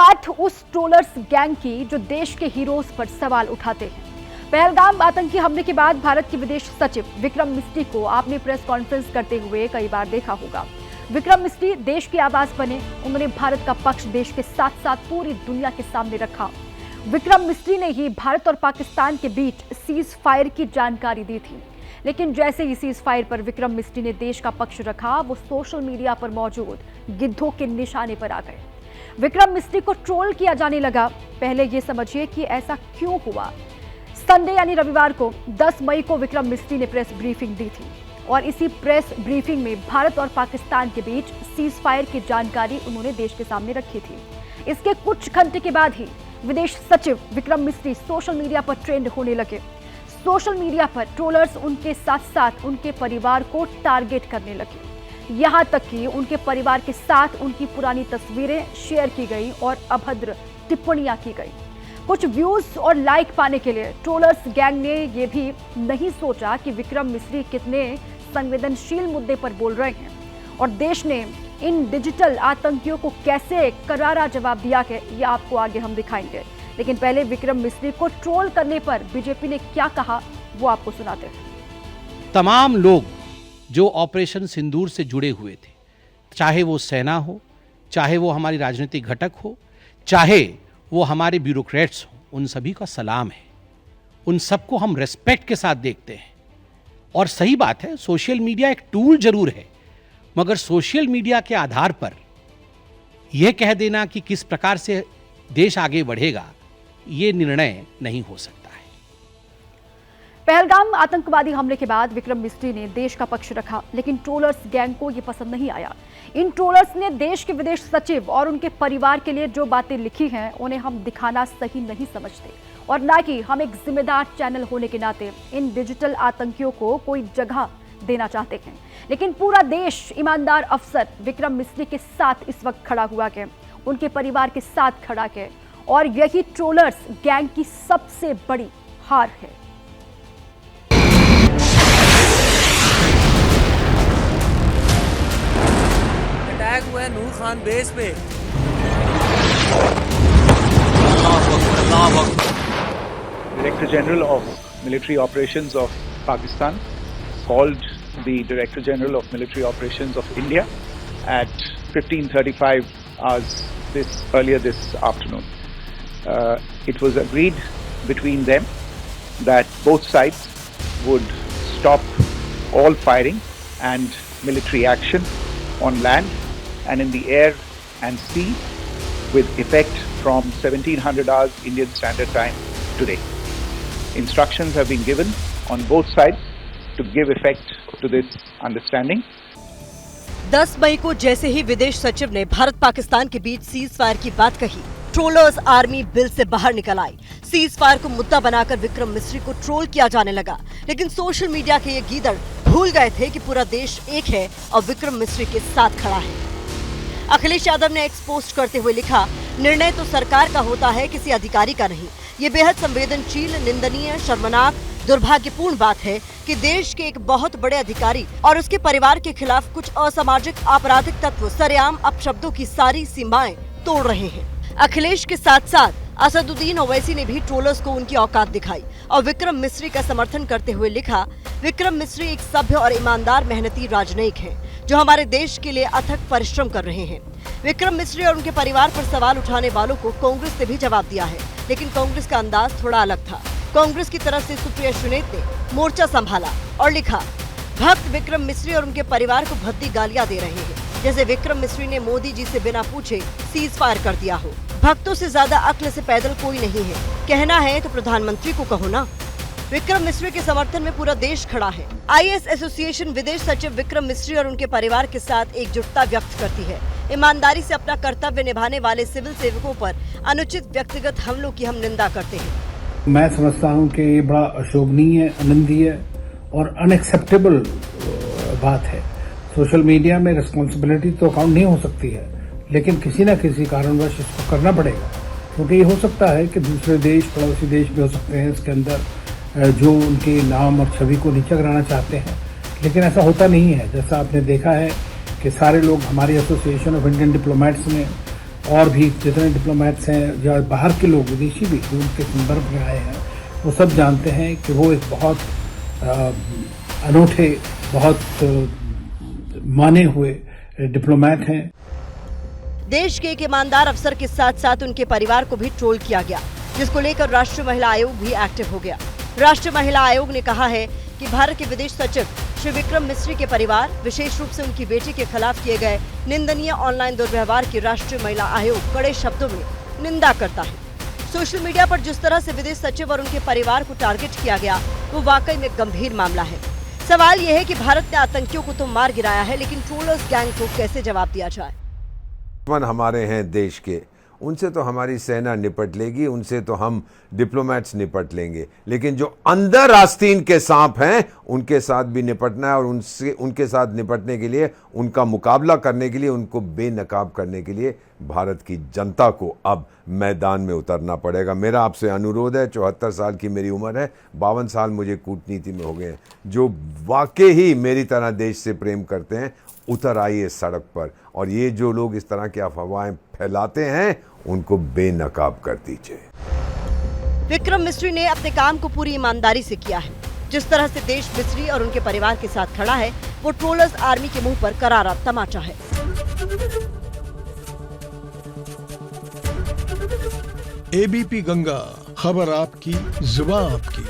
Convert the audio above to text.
बात उस trollers gang की जो देश के हीरोज पर सवाल उठाते हैं। पहलगाम आतंकी हमले के बाद भारत के विदेश सचिव विक्रम मिस्री को आपने प्रेस कॉन्फ्रेंस करते हुए कई बार देखा होगा। विक्रम मिस्री देश की आवाज बने, उन्होंने भारत का पक्ष देश के साथ साथ पूरी दुनिया के सामने रखा। विक्रम मिस्री ने ही भारत और पाकिस्तान के बीच सीज फायर की जानकारी दी थी, लेकिन जैसे ही सीज फायर पर विक्रम मिस्री ने देश का पक्ष रखा, वो सोशल मीडिया पर मौजूद गिद्धों के निशाने पर आ गए। विक्रम मिस्री को ट्रोल किया जाने लगा। पहले ये समझिए कि ऐसा क्यों हुआ। संडे यानी रविवार को 10 मई को विक्रम मिस्री ने प्रेस ब्रीफिंग दी थी और इसी प्रेस ब्रीफिंग में भारत और पाकिस्तान के बीच सीज फायर की जानकारी उन्होंने देश के सामने रखी थी। इसके कुछ घंटे के बाद ही विदेश सचिव विक्रम मिस्री सोशल मीडिया पर ट्रेंड होने लगे। सोशल मीडिया पर ट्रोलर्स उनके साथ साथ उनके परिवार को टारगेट करने लगे। यहां तक कि उनके परिवार के साथ उनकी पुरानी तस्वीरें शेयर की गई और अभद्र टिप्पणियां की गई। कुछ व्यूज और लाइक पाने के लिए ट्रोलर्स गैंग ने यह भी नहीं सोचा कि विक्रम मिस्री कितने संवेदनशील मुद्दे पर बोल रहे हैं और देश ने इन डिजिटल आतंकियों को कैसे करारा जवाब दिया है, ये आपको आगे हम दिखाएंगे। लेकिन पहले विक्रम मिस्री को ट्रोल करने पर बीजेपी ने क्या कहा, वो आपको सुनाते हैं। तमाम लोग जो ऑपरेशन सिंदूर से जुड़े हुए थे, चाहे वो सेना हो, चाहे वो हमारी राजनीतिक घटक हो, चाहे वो हमारे ब्यूरोक्रेट्स हो, उन सभी का सलाम है। उन सबको हम रेस्पेक्ट के साथ देखते हैं। और सही बात है, सोशल मीडिया एक टूल जरूर है, मगर सोशल मीडिया के आधार पर यह कह देना कि किस प्रकार से देश आगे बढ़ेगा, ये निर्णय नहीं हो सकता है। पहलगाम आतंकवादी हमले के बाद विक्रम मिस्री ने देश का पक्ष रखा, लेकिन ट्रोलर्स गैंग को यह पसंद नहीं आया। इन ट्रोलर्स ने देश के विदेश सचिव और उनके परिवार के लिए जो बातें लिखी हैं, उन्हें हम दिखाना सही नहीं समझते और ना कि हम एक जिम्मेदार चैनल होने के नाते इन डिजिटल आतंकियों को कोई जगह देना चाहते हैं। लेकिन पूरा देश ईमानदार अफसर विक्रम मिस्री के साथ इस वक्त खड़ा हुआ है, उनके परिवार के साथ खड़ा है और यही ट्रोलर्स गैंग की सबसे बड़ी हार है। अटैक हुआ है नूर खान बेस पे। Director General of Military Operations of Pakistan called the Director General of Military Operations of India at 15:35 hours earlier this afternoon. It was agreed between them that both sides would stop all firing and military action on land and in the air and sea with effect from 1700 hours Indian Standard Time today. Instructions have been given on both sides to give effect to this understanding. 10 मई को जैसे ही विदेश सचिव ने भारत पाकिस्तान के बीच cease fire की बात कही, trollers army bill से बाहर निकल आई। सीज फायर को मुद्दा बनाकर विक्रम मिस्री को ट्रोल किया जाने लगा, लेकिन सोशल मीडिया के ये गीदड़ भूल गए थे कि पूरा देश एक है और विक्रम मिस्री के साथ खड़ा है। अखिलेश यादव ने एक्स पोस्ट करते हुए लिखा, निर्णय तो सरकार का होता है, किसी अधिकारी का नहीं। ये बेहद संवेदनशील, निंदनीय, शर्मनाक, दुर्भाग्यपूर्ण बात है कि देश के एक बहुत बड़े अधिकारी और उसके परिवार के खिलाफ कुछ असामाजिक आपराधिक तत्व सरेआम अपशब्दों की सारी सीमाएं तोड़ रहे हैं। अखिलेश के साथ साथ असदुद्दीन ओवैसी ने भी ट्रोलर्स को उनकी औकात दिखाई और विक्रम मिस्री का समर्थन करते हुए लिखा, विक्रम मिस्री एक सभ्य और ईमानदार मेहनती राजनयिक हैं, जो हमारे देश के लिए अथक परिश्रम कर रहे हैं। विक्रम मिस्री और उनके परिवार पर सवाल उठाने वालों को कांग्रेस ने भी जवाब दिया है, लेकिन कांग्रेस का अंदाज थोड़ा अलग था। कांग्रेस की तरफ से सुप्रिया सुनेत ने मोर्चा संभाला और लिखा, भक्त विक्रम मिस्री और उनके परिवार को भद्दी गालियां दे रहे हैं, जैसे विक्रम मिस्री ने मोदी जी से बिना पूछे सीज फायर कर दिया हो। भक्तों से ज्यादा अक्ल से पैदल कोई नहीं है, कहना है तो प्रधानमंत्री को कहो ना। विक्रम मिस्री के समर्थन में पूरा देश खड़ा है। आईएएस एसोसिएशन विदेश सचिव विक्रम मिस्री और उनके परिवार के साथ एकजुटता व्यक्त करती है। ईमानदारी से अपना कर्तव्य निभाने वाले सिविल सेवकों पर अनुचित व्यक्तिगत हमलों की हम निंदा करते हैं। मैं समझता हूं कि ये बड़ा अशोभनीय, अनिंदनीय और अनएक्सेप्टेबल बात है। सोशल मीडिया में रिस्पॉन्सिबिलिटी तो काउंट नहीं हो सकती है, लेकिन किसी न किसी कारणवश इसको करना पड़ेगा, क्योंकि ये हो सकता है कि दूसरे देश, पड़ोसी देश भी हो सकते हैं इसके अंदर, जो उनके नाम और छवि को नीचा कराना चाहते हैं, लेकिन ऐसा होता नहीं है। जैसा आपने देखा है कि सारे लोग, हमारी एसोसिएशन ऑफ इंडियन डिप्लोमेट्स ने और भी जितने डिप्लोमेट्स हैं या बाहर के लोग विदेशी भी जो उनके संदर्भ में आए हैं वो सब जानते हैं कि वो एक बहुत अनूठे, बहुत माने हुए डिप्लोमेट हैं। देश के एक ईमानदार अफसर के साथ साथ उनके परिवार को भी ट्रोल किया गया, जिसको लेकर राष्ट्रीय महिला आयोग भी एक्टिव हो गया। राष्ट्रीय महिला आयोग ने कहा है कि भारत के विदेश सचिव श्री विक्रम मिस्री के परिवार, विशेष रूप से उनकी बेटी के खिलाफ किए गए निंदनीय ऑनलाइन दुर्व्यवहार की राष्ट्रीय महिला आयोग कड़े शब्दों में निंदा करता है। सोशल मीडिया पर जिस तरह से विदेश सचिव और उनके परिवार को टारगेट किया गया वो वाकई में गंभीर मामला है। सवाल यह है कि भारत ने आतंकियों को तो मार गिराया है, लेकिन ट्रोलर्स गैंग को कैसे जवाब दिया जाए। दुश्मन हमारे हैं देश के, उनसे तो हमारी सेना निपट लेगी, उनसे तो हम डिप्लोमेट्स निपट लेंगे, लेकिन जो अंदर आस्तीन के सांप हैं उनके साथ भी निपटना है और उनके साथ निपटने के लिए, उनका मुकाबला करने के लिए, उनको बेनकाब करने के लिए भारत की जनता को अब मैदान में उतरना पड़ेगा। मेरा आपसे अनुरोध है, 74 साल की मेरी उम्र है, 52 साल मुझे कूटनीति में हो गए हैं, जो वाकई ही मेरी तरह देश से प्रेम करते हैं उतर आइए सड़क पर, और ये जो लोग इस तरह की अफवाहें फैलाते हैं उनको बेनकाब कर दीजिए। विक्रम मिस्री ने अपने काम को पूरी ईमानदारी से किया है। जिस तरह से देश मिस्री और उनके परिवार के साथ खड़ा है वो ट्रोलर्स आर्मी के मुंह पर करारा तमाचा है। एबीपी गंगा, खबर आपकी, जुबान आपकी।